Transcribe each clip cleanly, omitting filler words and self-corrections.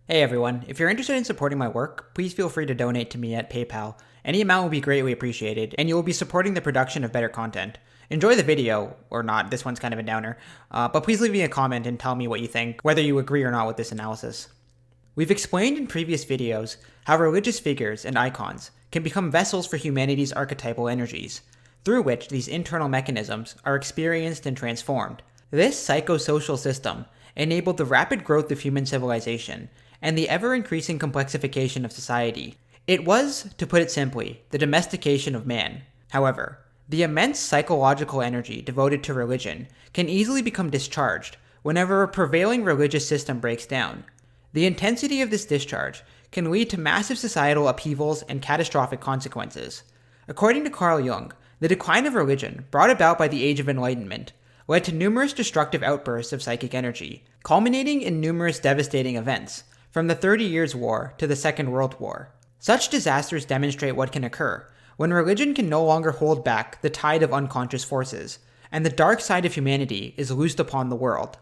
Hey everyone, if you're interested in supporting my work, please feel free to donate to me at PayPal. Any amount will be greatly appreciated, and you will be supporting the production of better content. Enjoy the video, or not, this one's kind of a downer, but please leave me a comment and tell me what you think, whether you agree or not with this analysis. We've explained in previous videos how religious figures and icons can become vessels for humanity's archetypal energies, through which these internal mechanisms are experienced and transformed. This psychosocial system enabled the rapid growth of human civilization and the ever-increasing complexification of society. It was, to put it simply, the domestication of man. However, the immense psychological energy devoted to religion can easily become discharged whenever a prevailing religious system breaks down. The intensity of this discharge can lead to massive societal upheavals and catastrophic consequences. According to Carl Jung, the decline of religion brought about by the Age of Enlightenment led to numerous destructive outbursts of psychic energy, culminating in numerous devastating events, from the 30 Years' War to the Second World War. Such disasters demonstrate what can occur when religion can no longer hold back the tide of unconscious forces, and the dark side of humanity is loosed upon the world.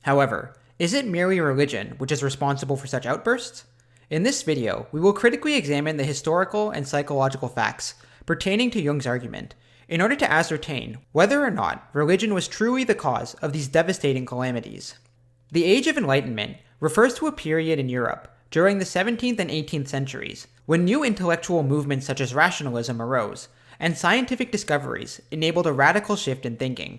However, is it merely religion which is responsible for such outbursts? In this video, we will critically examine the historical and psychological facts pertaining to Jung's argument, in order to ascertain whether or not religion was truly the cause of these devastating calamities. The Age of Enlightenment refers to a period in Europe during the 17th and 18th centuries when new intellectual movements such as rationalism arose, and scientific discoveries enabled a radical shift in thinking.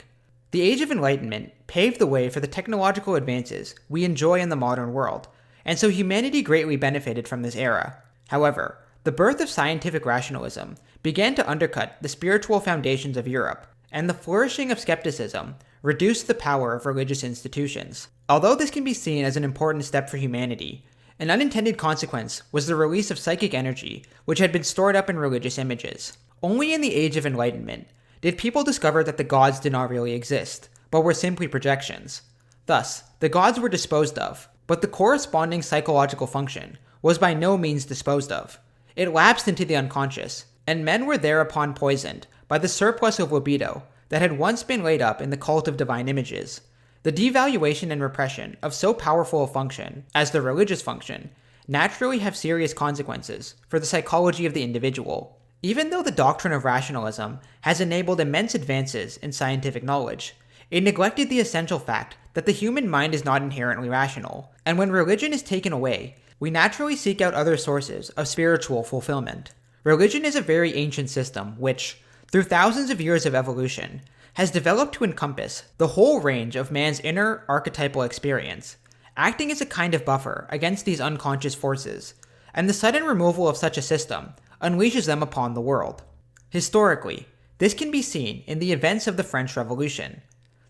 The Age of Enlightenment paved the way for the technological advances we enjoy in the modern world, and so humanity greatly benefited from this era. However, the birth of scientific rationalism began to undercut the spiritual foundations of Europe, and the flourishing of skepticism reduced the power of religious institutions. Although this can be seen as an important step for humanity, an unintended consequence was the release of psychic energy which had been stored up in religious images. Only in the Age of Enlightenment did people discover that the gods did not really exist, but were simply projections. Thus, the gods were disposed of, but the corresponding psychological function was by no means disposed of. It lapsed into the unconscious, and men were thereupon poisoned by the surplus of libido that had once been laid up in the cult of divine images. The devaluation and repression of so powerful a function as the religious function naturally have serious consequences for the psychology of the individual. Even though the doctrine of rationalism has enabled immense advances in scientific knowledge, it neglected the essential fact that the human mind is not inherently rational, and when religion is taken away, we naturally seek out other sources of spiritual fulfillment. Religion is a very ancient system which, through thousands of years of evolution, has developed to encompass the whole range of man's inner archetypal experience, acting as a kind of buffer against these unconscious forces, and the sudden removal of such a system unleashes them upon the world. Historically, this can be seen in the events of the French Revolution.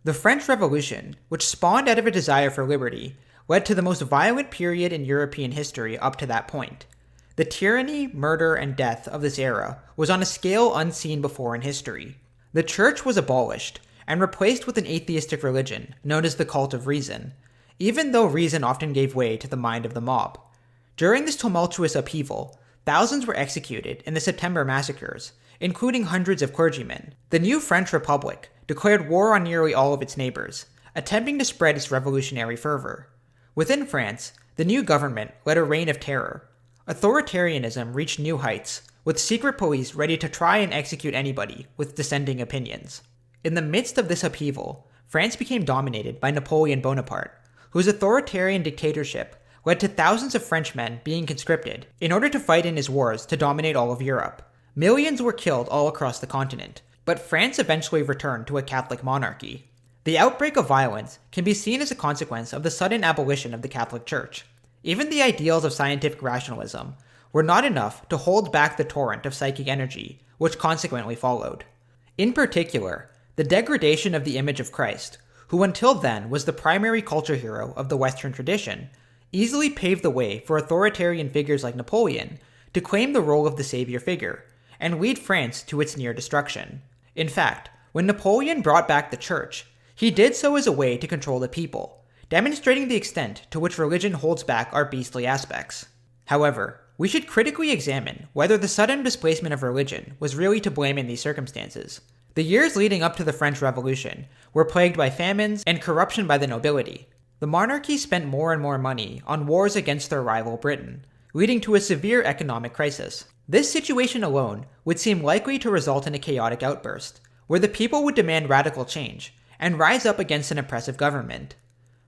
The French Revolution, which spawned out of a desire for liberty, led to the most violent period in European history up to that point. The tyranny, murder, and death of this era was on a scale unseen before in history. The church was abolished and replaced with an atheistic religion known as the cult of reason, even though reason often gave way to the mind of the mob. During this tumultuous upheaval, thousands were executed in the September massacres, including hundreds of clergymen. The new French Republic declared war on nearly all of its neighbors, attempting to spread its revolutionary fervor. Within France, the new government led a reign of terror. Authoritarianism reached new heights, with secret police ready to try and execute anybody with dissenting opinions. In the midst of this upheaval, France became dominated by Napoleon Bonaparte, whose authoritarian dictatorship led to thousands of Frenchmen being conscripted in order to fight in his wars to dominate all of Europe. Millions were killed all across the continent, but France eventually returned to a Catholic monarchy. The outbreak of violence can be seen as a consequence of the sudden abolition of the Catholic Church. Even the ideals of scientific rationalism were not enough to hold back the torrent of psychic energy, which consequently followed. In particular, the degradation of the image of Christ, who until then was the primary culture hero of the Western tradition, easily paved the way for authoritarian figures like Napoleon to claim the role of the savior figure, and lead France to its near destruction. In fact, when Napoleon brought back the church, he did so as a way to control the people, demonstrating the extent to which religion holds back our beastly aspects. However, we should critically examine whether the sudden displacement of religion was really to blame in these circumstances. The years leading up to the French Revolution were plagued by famines and corruption by the nobility. The monarchy spent more and more money on wars against their rival Britain, leading to a severe economic crisis. This situation alone would seem likely to result in a chaotic outburst, where the people would demand radical change and rise up against an oppressive government.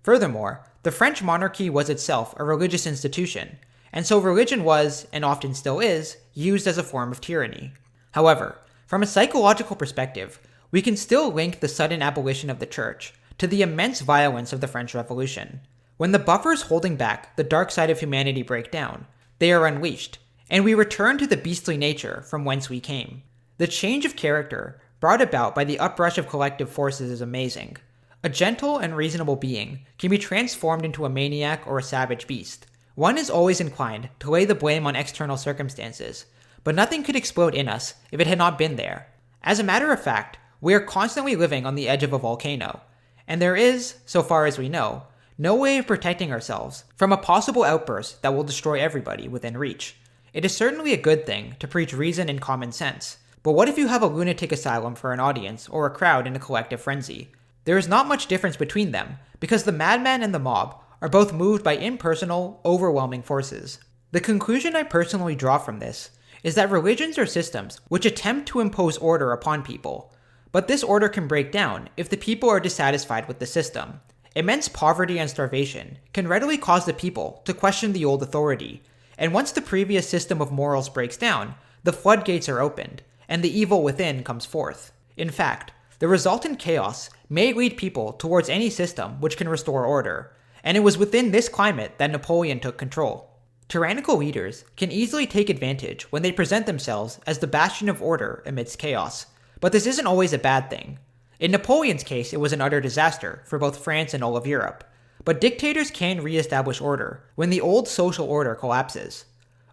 Furthermore, the French monarchy was itself a religious institution, and so religion was, and often still is, used as a form of tyranny. However, from a psychological perspective, we can still link the sudden abolition of the church to the immense violence of the French Revolution. When the buffers holding back the dark side of humanity break down, they are unleashed, and we return to the beastly nature from whence we came. The change of character brought about by the uprush of collective forces is amazing. A gentle and reasonable being can be transformed into a maniac or a savage beast. One is always inclined to lay the blame on external circumstances, but nothing could explode in us if it had not been there. As a matter of fact, we are constantly living on the edge of a volcano, and there is, so far as we know, no way of protecting ourselves from a possible outburst that will destroy everybody within reach. It is certainly a good thing to preach reason and common sense, but what if you have a lunatic asylum for an audience or a crowd in a collective frenzy? There is not much difference between them, because the madman and the mob are both moved by impersonal, overwhelming forces. The conclusion I personally draw from this is that religions are systems which attempt to impose order upon people, but this order can break down if the people are dissatisfied with the system. Immense poverty and starvation can readily cause the people to question the old authority, and once the previous system of morals breaks down, the floodgates are opened, and the evil within comes forth. In fact, the resultant chaos may lead people towards any system which can restore order, and it was within this climate that Napoleon took control. Tyrannical leaders can easily take advantage when they present themselves as the bastion of order amidst chaos, but this isn't always a bad thing. In Napoleon's case, it was an utter disaster for both France and all of Europe. But dictators can re-establish order when the old social order collapses.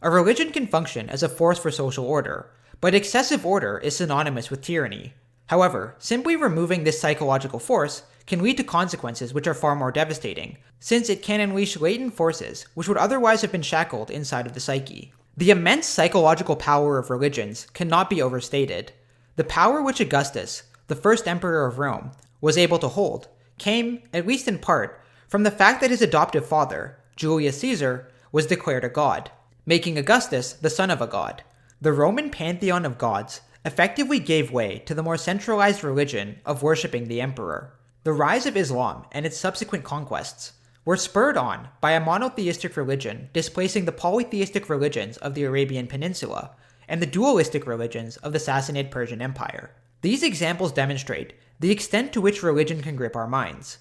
A religion can function as a force for social order, but excessive order is synonymous with tyranny. However, simply removing this psychological force can lead to consequences which are far more devastating, since it can unleash latent forces which would otherwise have been shackled inside of the psyche. The immense psychological power of religions cannot be overstated. The power which Augustus, the first emperor of Rome, was able to hold came, at least in part, from the fact that his adoptive father, Julius Caesar, was declared a god, making Augustus the son of a god. The Roman pantheon of gods effectively gave way to the more centralized religion of worshipping the emperor. The rise of Islam and its subsequent conquests were spurred on by a monotheistic religion displacing the polytheistic religions of the Arabian Peninsula and the dualistic religions of the Sassanid Persian Empire. These examples demonstrate the extent to which religion can grip our minds.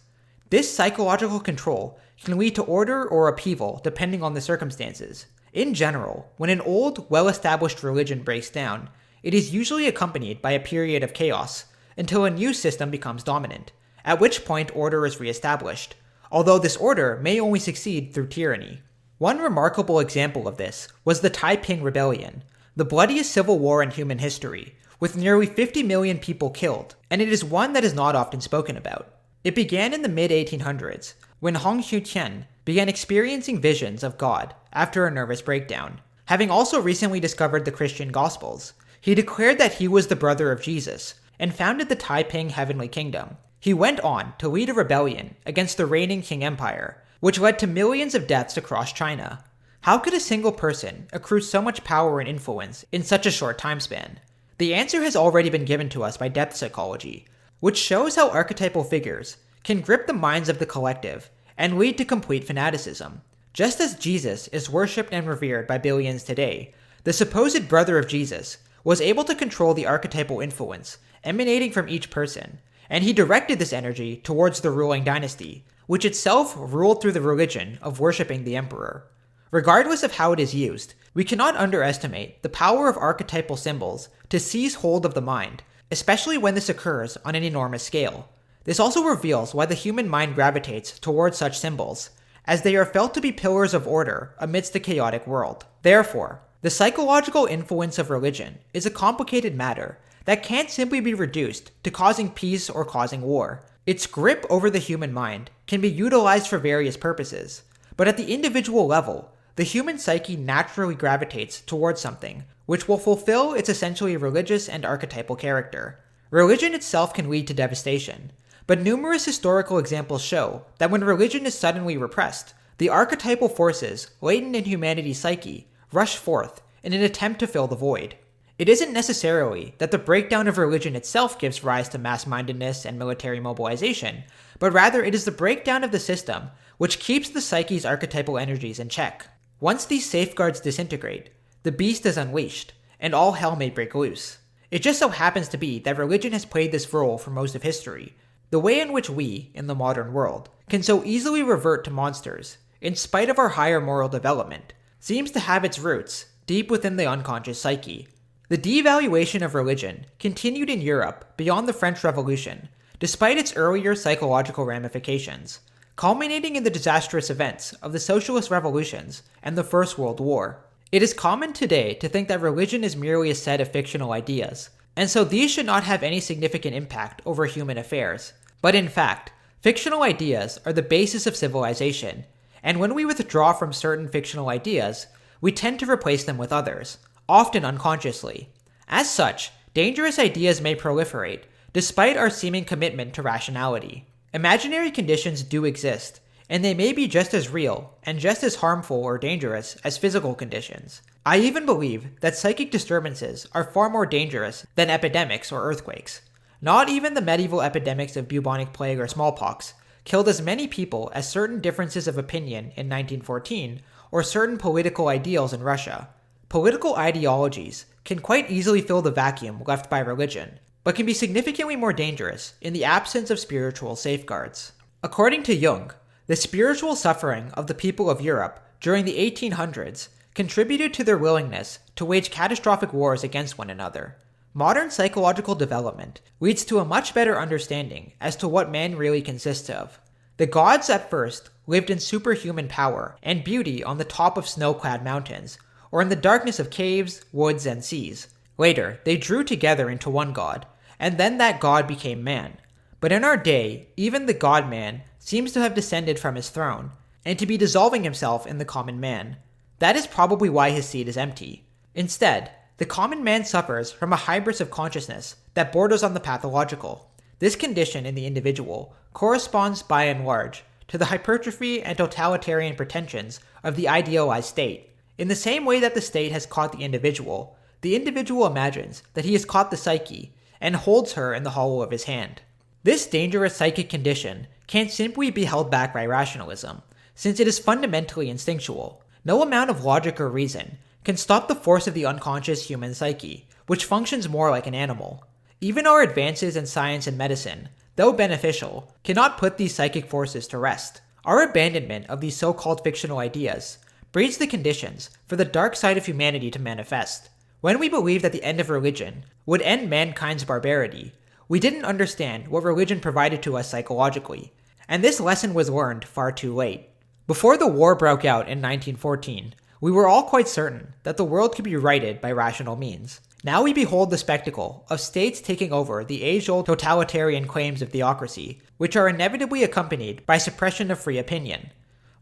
This psychological control can lead to order or upheaval depending on the circumstances. In general, when an old, well-established religion breaks down, it is usually accompanied by a period of chaos until a new system becomes dominant, at which point order is re-established, although this order may only succeed through tyranny. One remarkable example of this was the Taiping Rebellion, the bloodiest civil war in human history, with nearly 50 million people killed, and it is one that is not often spoken about. It began in the mid-1800s, when Hong Xiutian began experiencing visions of God after a nervous breakdown. Having also recently discovered the Christian Gospels, he declared that he was the brother of Jesus, and founded the Taiping Heavenly Kingdom. He went on to lead a rebellion against the reigning Qing Empire, which led to millions of deaths across China. How could a single person accrue so much power and influence in such a short time span? The answer has already been given to us by depth psychology, which shows how archetypal figures can grip the minds of the collective and lead to complete fanaticism. Just as Jesus is worshipped and revered by billions today, the supposed brother of Jesus was able to control the archetypal influence emanating from each person, and he directed this energy towards the ruling dynasty, which itself ruled through the religion of worshipping the emperor. Regardless of how it is used, we cannot underestimate the power of archetypal symbols to seize hold of the mind, especially when this occurs on an enormous scale. This also reveals why the human mind gravitates towards such symbols, as they are felt to be pillars of order amidst the chaotic world. Therefore, the psychological influence of religion is a complicated matter that can't simply be reduced to causing peace or causing war. Its grip over the human mind can be utilized for various purposes, but at the individual level, the human psyche naturally gravitates towards something which will fulfill its essentially religious and archetypal character. Religion itself can lead to devastation, But numerous historical examples show that when religion is suddenly repressed, the archetypal forces latent in humanity's psyche rush forth in an attempt to fill the void. It isn't necessarily that the breakdown of religion itself gives rise to mass-mindedness and military mobilization, but rather it is the breakdown of the system which keeps the psyche's archetypal energies in check. Once these safeguards disintegrate, the beast is unleashed, and all hell may break loose. It just so happens to be that religion has played this role for most of history. The way in which we, in the modern world, can so easily revert to monsters, in spite of our higher moral development, seems to have its roots deep within the unconscious psyche. The devaluation of religion continued in Europe beyond the French Revolution, despite its earlier psychological ramifications, culminating in the disastrous events of the socialist revolutions and the First World War. It is common today to think that religion is merely a set of fictional ideas, and so these should not have any significant impact over human affairs. But in fact, fictional ideas are the basis of civilization, and when we withdraw from certain fictional ideas, we tend to replace them with others, often unconsciously. As such, dangerous ideas may proliferate, despite our seeming commitment to rationality. Imaginary conditions do exist, and they may be just as real and just as harmful or dangerous as physical conditions. I even believe that psychic disturbances are far more dangerous than epidemics or earthquakes. Not even the medieval epidemics of bubonic plague or smallpox killed as many people as certain differences of opinion in 1914 or certain political ideals in Russia. Political ideologies can quite easily fill the vacuum left by religion, but can be significantly more dangerous in the absence of spiritual safeguards. According to Jung, the spiritual suffering of the people of Europe during the 1800s contributed to their willingness to wage catastrophic wars against one another. Modern psychological development leads to a much better understanding as to what man really consists of. The gods at first lived in superhuman power and beauty on the top of snow-clad mountains, or in the darkness of caves, woods, and seas. Later, they drew together into one god, and then that god became man. But in our day, even the god-man seems to have descended from his throne, and to be dissolving himself in the common man. That is probably why his seat is empty. Instead, the common man suffers from a hybris of consciousness that borders on the pathological. This condition in the individual corresponds by and large to the hypertrophy and totalitarian pretensions of the idealized state. In the same way that the state has caught the individual imagines that he has caught the psyche and holds her in the hollow of his hand. This dangerous psychic condition can't simply be held back by rationalism, since it is fundamentally instinctual. No amount of logic or reason can stop the force of the unconscious human psyche, which functions more like an animal. Even our advances in science and medicine, though beneficial, cannot put these psychic forces to rest. Our abandonment of these so-called fictional ideas breeds the conditions for the dark side of humanity to manifest. When we believed that the end of religion would end mankind's barbarity, we didn't understand what religion provided to us psychologically, and this lesson was learned far too late. Before the war broke out in 1914, we were all quite certain that the world could be righted by rational means. Now we behold the spectacle of states taking over the age-old totalitarian claims of theocracy, which are inevitably accompanied by suppression of free opinion.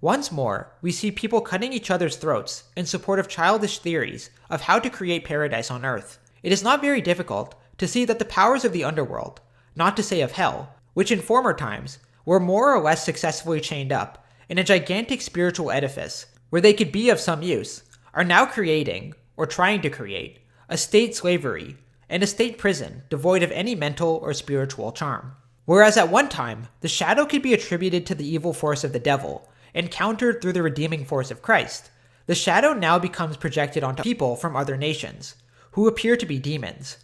Once more, we see people cutting each other's throats in support of childish theories of how to create paradise on earth. It is not very difficult to see that the powers of the underworld, not to say of hell, which in former times were more or less successfully chained up in a gigantic spiritual edifice where they could be of some use, are now creating, or trying to create, a state slavery and a state prison devoid of any mental or spiritual charm. Whereas at one time, the shadow could be attributed to the evil force of the devil, encountered through the redeeming force of Christ, the shadow now becomes projected onto people from other nations, who appear to be demons.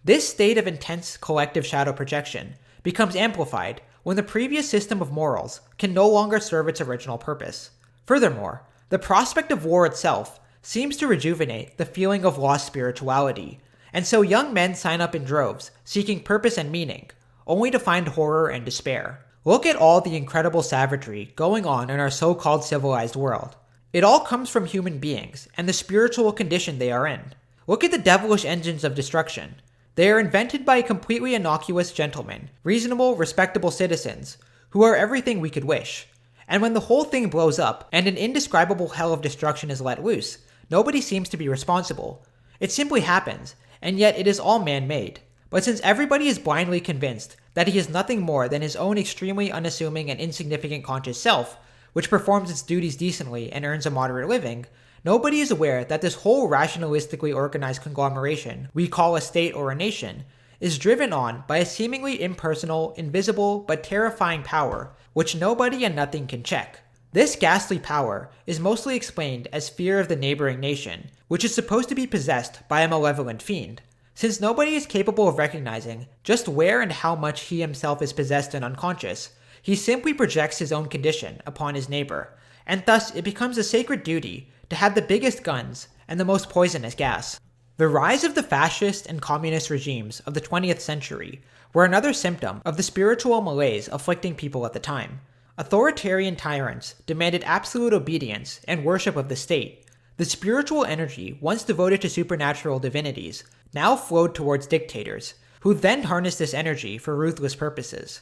This state of intense collective shadow projection becomes amplified when the previous system of morals can no longer serve its original purpose. Furthermore, the prospect of war itself seems to rejuvenate the feeling of lost spirituality, and so young men sign up in droves, seeking purpose and meaning, only to find horror and despair. Look at all the incredible savagery going on in our so-called civilized world. It all comes from human beings and the spiritual condition they are in. Look at the devilish engines of destruction. They are invented by completely innocuous gentlemen, reasonable, respectable citizens, who are everything we could wish. And when the whole thing blows up and an indescribable hell of destruction is let loose, nobody seems to be responsible. It simply happens, and yet it is all man-made. But since everybody is blindly convinced that he is nothing more than his own extremely unassuming and insignificant conscious self, which performs its duties decently and earns a moderate living, nobody is aware that this whole rationalistically organized conglomeration we call a state or a nation is driven on by a seemingly impersonal, invisible, but terrifying power, which nobody and nothing can check. This ghastly power is mostly explained as fear of the neighboring nation, which is supposed to be possessed by a malevolent fiend. Since nobody is capable of recognizing just where and how much he himself is possessed and unconscious, he simply projects his own condition upon his neighbor, and thus it becomes a sacred duty to have the biggest guns and the most poisonous gas. The rise of the fascist and communist regimes of the 20th century were another symptom of the spiritual malaise afflicting people at the time. Authoritarian tyrants demanded absolute obedience and worship of the state. The spiritual energy once devoted to supernatural divinities now flowed towards dictators, who then harnessed this energy for ruthless purposes.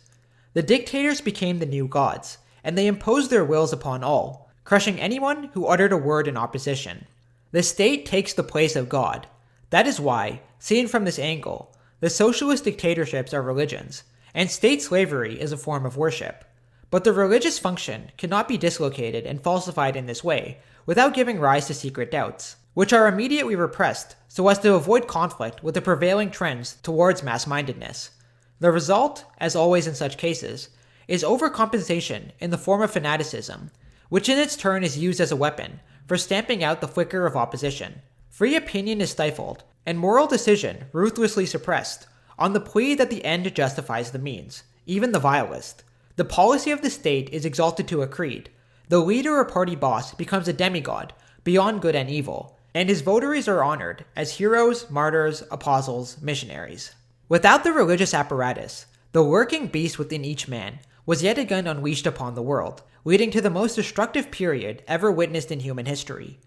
The dictators became the new gods, and they imposed their wills upon all, crushing anyone who uttered a word in opposition. The state takes the place of God. That is why, seen from this angle, the socialist dictatorships are religions, and state slavery is a form of worship. But the religious function cannot be dislocated and falsified in this way without giving rise to secret doubts, which are immediately repressed so as to avoid conflict with the prevailing trends towards mass-mindedness. The result, as always in such cases, is overcompensation in the form of fanaticism, which in its turn is used as a weapon for stamping out the flicker of opposition. Free opinion is stifled, and moral decision ruthlessly suppressed, on the plea that the end justifies the means, even the vilest. The policy of the state is exalted to a creed. The leader or party boss becomes a demigod, beyond good and evil, and his votaries are honored as heroes, martyrs, apostles, missionaries. Without the religious apparatus, the lurking beast within each man was yet again unleashed upon the world, leading to the most destructive period ever witnessed in human history.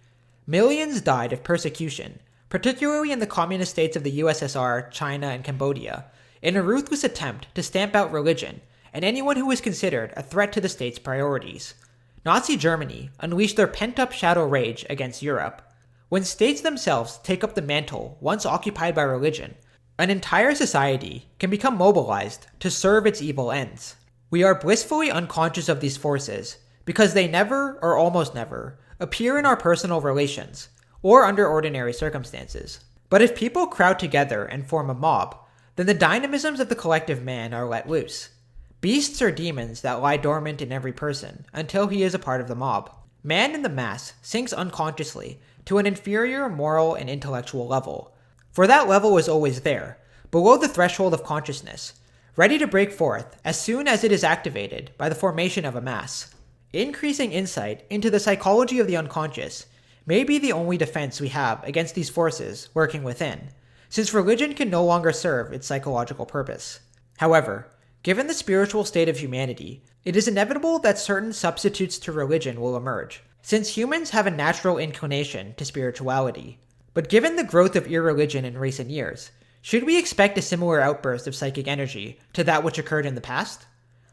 Millions died of persecution, particularly in the communist states of the USSR, China, and Cambodia, in a ruthless attempt to stamp out religion and anyone who was considered a threat to the state's priorities. Nazi Germany unleashed their pent-up shadow rage against Europe. When states themselves take up the mantle once occupied by religion, an entire society can become mobilized to serve its evil ends. We are blissfully unconscious of these forces because they never, or almost never, appear in our personal relations, or under ordinary circumstances. But if people crowd together and form a mob, then the dynamisms of the collective man are let loose. Beasts are demons that lie dormant in every person until he is a part of the mob. Man in the mass sinks unconsciously to an inferior moral and intellectual level, for that level is always there, below the threshold of consciousness, ready to break forth as soon as it is activated by the formation of a mass. Increasing insight into the psychology of the unconscious may be the only defense we have against these forces working within, since religion can no longer serve its psychological purpose. However, given the spiritual state of humanity, it is inevitable that certain substitutes to religion will emerge, since humans have a natural inclination to spirituality. But given the growth of irreligion in recent years, should we expect a similar outburst of psychic energy to that which occurred in the past?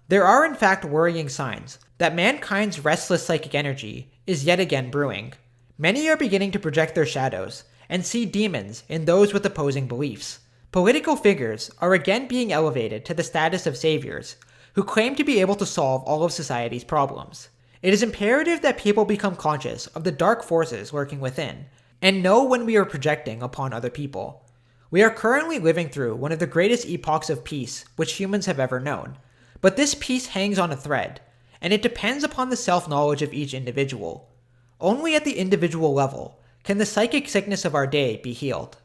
There are in fact worrying signs that mankind's restless psychic energy is yet again brewing. Many are beginning to project their shadows and see demons in those with opposing beliefs. Political figures are again being elevated to the status of saviors who claim to be able to solve all of society's problems. It is imperative that people become conscious of the dark forces lurking within and know when we are projecting upon other people. We are currently living through one of the greatest epochs of peace which humans have ever known, but this peace hangs on a thread, and it depends upon the self-knowledge of each individual. Only at the individual level can the psychic sickness of our day be healed.